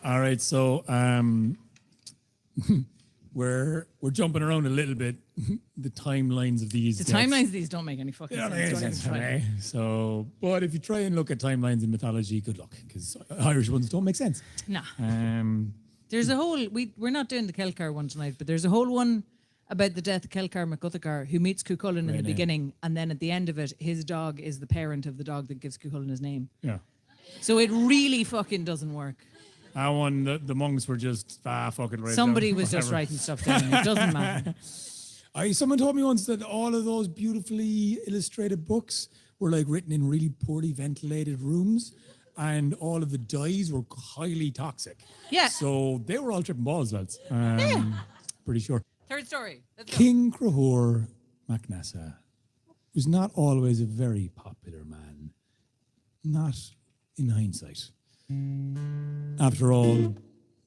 All right, so we're jumping around a little bit. The timelines of these. The timelines of these don't make any fucking sense. Don't even try. Okay. So, but if you try and look at timelines in mythology, good luck, because Irish ones don't make sense. Nah. There's a whole. We're not doing the Kelcar one tonight, but there's a whole one about the death of Kelcar MacGuthagar, who meets Cuchulainn in the beginning, and then at the end of it, his dog is the parent of the dog that gives Cuchulainn his name. Yeah. So it really fucking doesn't work. That one, the monks were just fucking right. Somebody was just writing stuff down. It doesn't matter. Someone told me once that all of those beautifully illustrated books were like written in really poorly ventilated rooms, and all of the dyes were highly toxic. Yeah. So they were all tripping balls, lads. Pretty sure. Third story. Let's go. King Crahor mac Nessa was not always a very popular man. Not in hindsight. After all,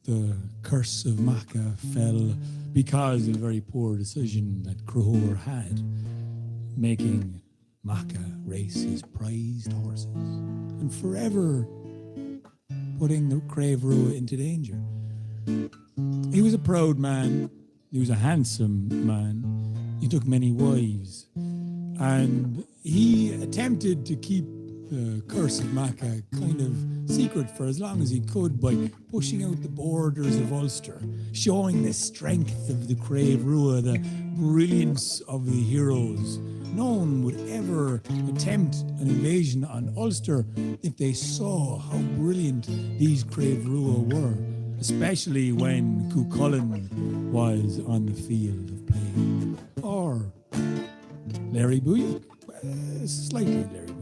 the curse of Macha fell because of a very poor decision that Crahor had, making Macha race his prized horses and forever putting the Crave Rua into danger. He was a proud man. He was a handsome man. He took many wives. And he attempted to keep the curse of Macha kind of secret for as long as he could by pushing out the borders of Ulster, showing the strength of the Crave Rua, the brilliance of the heroes. No one would ever attempt an invasion on Ulster if they saw how brilliant these Crave Rua were, especially when Cuchulainn was on the field of play. Or Larry Booyuk, slightly Larry Booyuk.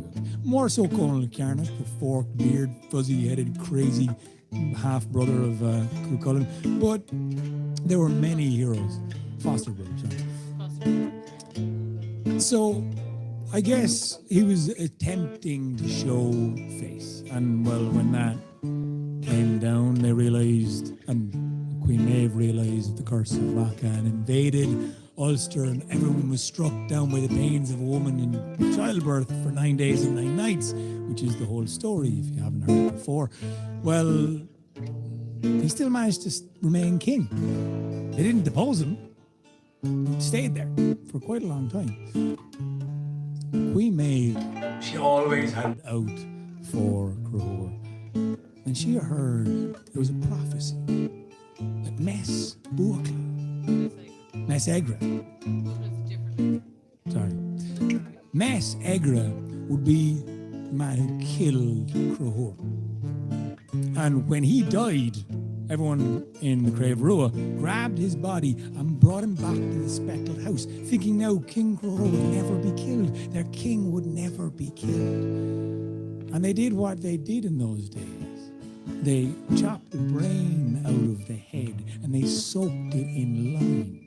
More so Conal Carnot, the forked beard, fuzzy-headed, crazy half-brother of Cuchulainn. But there were many heroes. Foster brothers, sorry. So I guess he was attempting to show face. And, well, when that came down, they realised, and Queen Maeve realised the curse of Macha and invaded Ulster, and everyone was struck down by the pains of a woman in childbirth for 9 days and 9 nights, which is the whole story, if you haven't heard it before. Well, he still managed to remain king. They didn't depose him. He stayed there for quite a long time. Queen Maeve, she always had it out for Crahor. And she heard there was a prophecy that Mess Egra. Sorry. Mess Egra would be the man who killed Crahor. And when he died, everyone in the Crave Rua grabbed his body and brought him back to the speckled house, thinking now King Crahor would never be killed. Their king would never be killed. And they did what they did in those days. They chopped the brain out of the head and they soaked it in lime.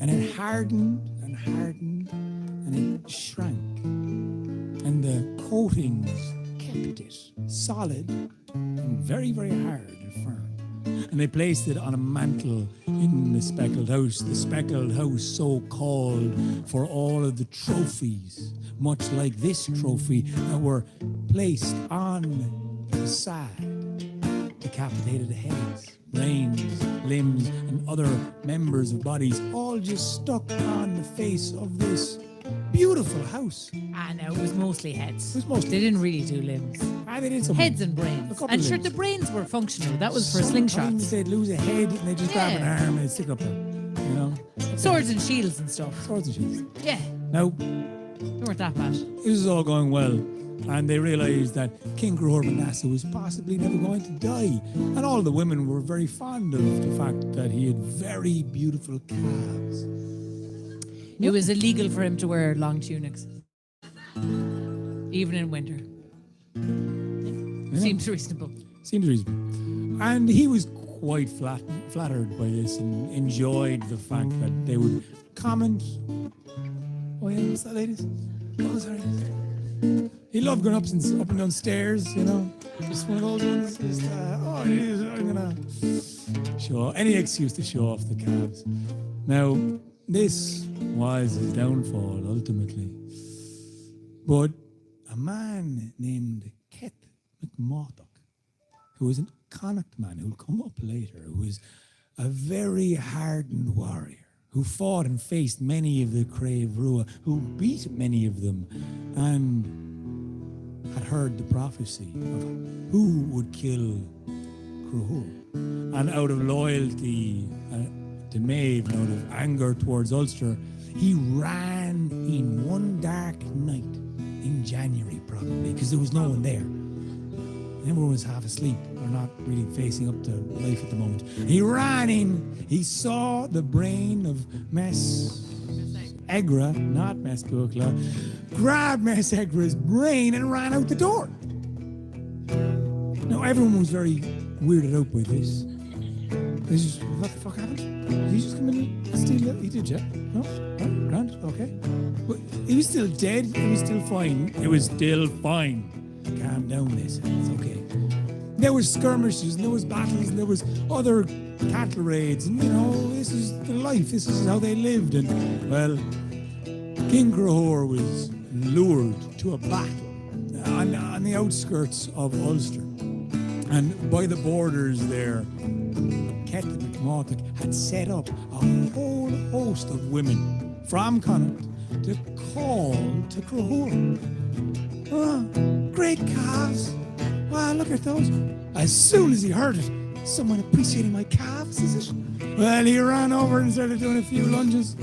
And it hardened and hardened and it shrank. And the coatings kept it solid and very, very hard and firm. And they placed it on a mantle in the speckled house so called for all of the trophies, much like this trophy, that were placed on the side. Decapitated heads, brains, limbs, and other members of bodies, all just stuck on the face of this beautiful house. No, it was mostly heads. It was mostly They didn't really do limbs. They did some heads and brains. And sure, the brains were functional. That was for slingshots. Sometimes they'd lose a head and they'd just grab an arm and they'd stick it up there, you know? Swords and shields and stuff. Swords and shields. Yeah. Now, they weren't that bad. This was all going well. And they realised that King Crahor mac Nessa was possibly never going to die. And all the women were very fond of the fact that he had very beautiful calves. It was illegal for him to wear long tunics. Even in winter. Yeah. Seems reasonable. And he was quite flattered by this and enjoyed the fact that they would comment. Oh yeah, what's that, ladies? Oh, sorry. He loved going up and down stairs, you know. Just one of those ones. Just, I'm gonna show any excuse to show off the calves. Now, this was his downfall ultimately. But a man named Keth McMurdoch, who was a Connacht man who'll come up later, who was a very hardened warrior, who fought and faced many of the Crave Rua, who beat many of them, and had heard the prophecy of who would kill Cruhur. And out of loyalty to Maeve and out of anger towards Ulster, he ran in one dark night in January, probably, because there was no one there. Everyone was half asleep or not really facing up to life at the moment. He ran in, he saw the brain of Mess Egra, not Mess Buchla, grabbed Mess Egra's brain and ran out the door. Now, everyone was very weirded out by this. They just, what the fuck happened? Did he just come in and steal it? He did, yeah? No? Grant? Okay. But he was still dead. He was still fine. It was still fine. Calm down, Nessa. It's okay. There was skirmishes, and there was battles, and there was other cattle raids, and this is the life. This is how they lived. And, well, King Cruhur was lured to a battle on the outskirts of Ulster. And by the borders there, Kettle McMurtough had set up a whole host of women from Connacht to call to Cruhur. Oh, great calves. Wow, look at those. As soon as he heard it, someone appreciating my calves, is it? Well, he ran over and started doing a few lunges.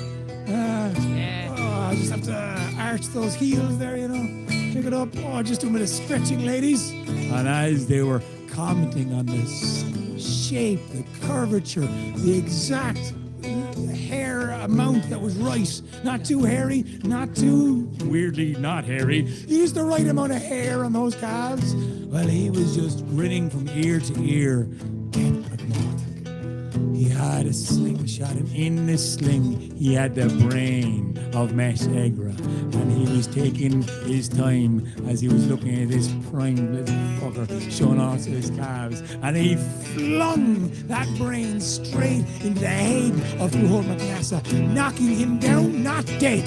I just have to arch those heels there, Pick it up. Oh, just do a bit of stretching, ladies. And as they were commenting on the shape, the curvature, the exact hair amount that was right. Not too hairy, not too, weirdly, not hairy. Used the right amount of hair on those calves. Well, he was just grinning from ear to ear. Ken McMurtough. He had a slingshot, and in the sling, he had the brain of Mess Egra. And he was taking his time as he was looking at this prime little fucker showing off his calves. And he flung that brain straight into the head of Cruhur MacNessa, knocking him down, not dead.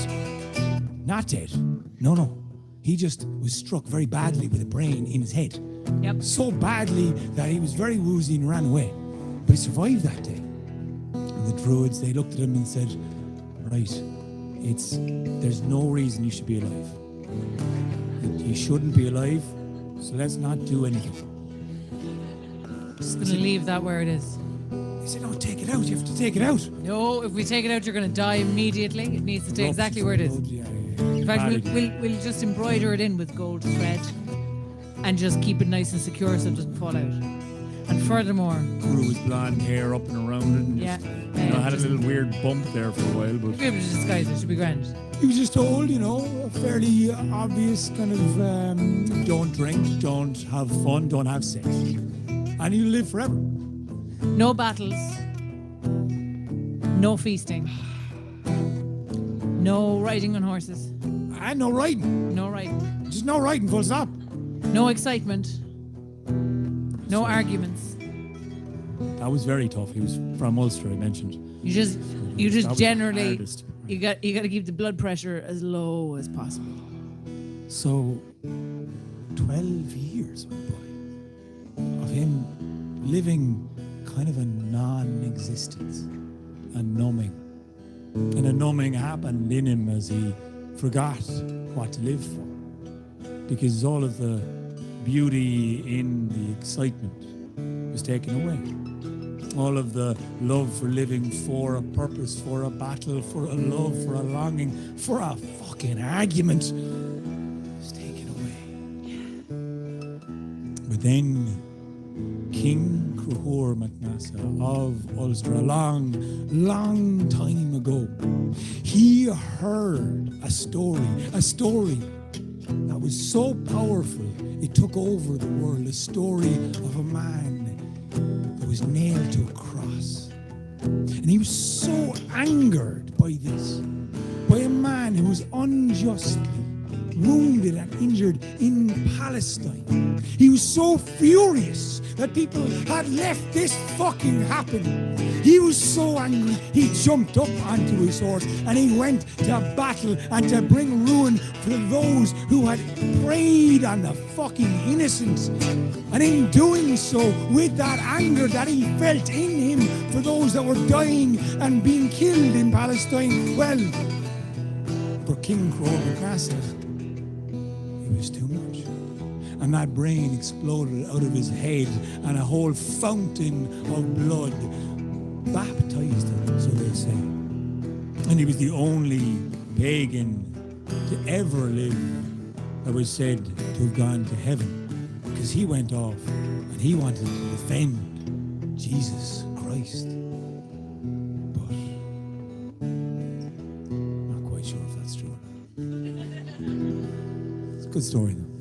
Not dead. No. He just was struck very badly with a brain in his head. Yep. So badly that he was very woozy and ran away. But he survived that day. And the Druids, they looked at him and said, right, there's no reason you should be alive. You shouldn't be alive, so let's not do anything. Just gonna leave that where it is. He said, no, take it out. You have to take it out. No, if we take it out, you're gonna die immediately. It needs to stay exactly where it is. In fact, we'll just embroider it in with gold thread and just keep it nice and secure so it doesn't fall out. And furthermore, grew his blonde hair up and around it. And had a little weird bump there for a while, but be able to disguise it. Should be grand. He was just told, a fairly obvious kind of don't drink, don't have fun, don't have sex, and you live forever. No battles. No feasting. No riding on horses. And no riding. No riding. Just no riding. Full stop. No excitement. No arguments. That was very tough. He was from Ulster, I mentioned. You just generally you got to keep the blood pressure as low as possible. So 12 years went by of him living kind of a non-existence, a numbing. And a numbing happened in him as he forgot what to live for. Because all of the beauty in the excitement was taken away. All of the love for living, for a purpose, for a battle, for a love, for a longing, for a fucking argument was taken away. But then King Cruhur MacNessa of Ulster, a long, long time ago, he heard a story that was so powerful it took over the world, a story of a man that was nailed to a cross. And he was so angered by this, by a man who was unjustly wounded and injured in Palestine. He was so furious that people had let this fucking happen. He was so angry, he jumped up onto his horse and he went to battle and to bring ruin for those who had preyed on the fucking innocent. And in doing so, with that anger that he felt in him for those that were dying and being killed in Palestine, well, for King Nessa, it was too much. And that brain exploded out of his head and a whole fountain of blood baptized him, so they say. And he was the only pagan to ever live that was said to have gone to heaven, because he went off and he wanted to defend Jesus Christ. But I'm not quite sure if that's true or not. It's a good story though.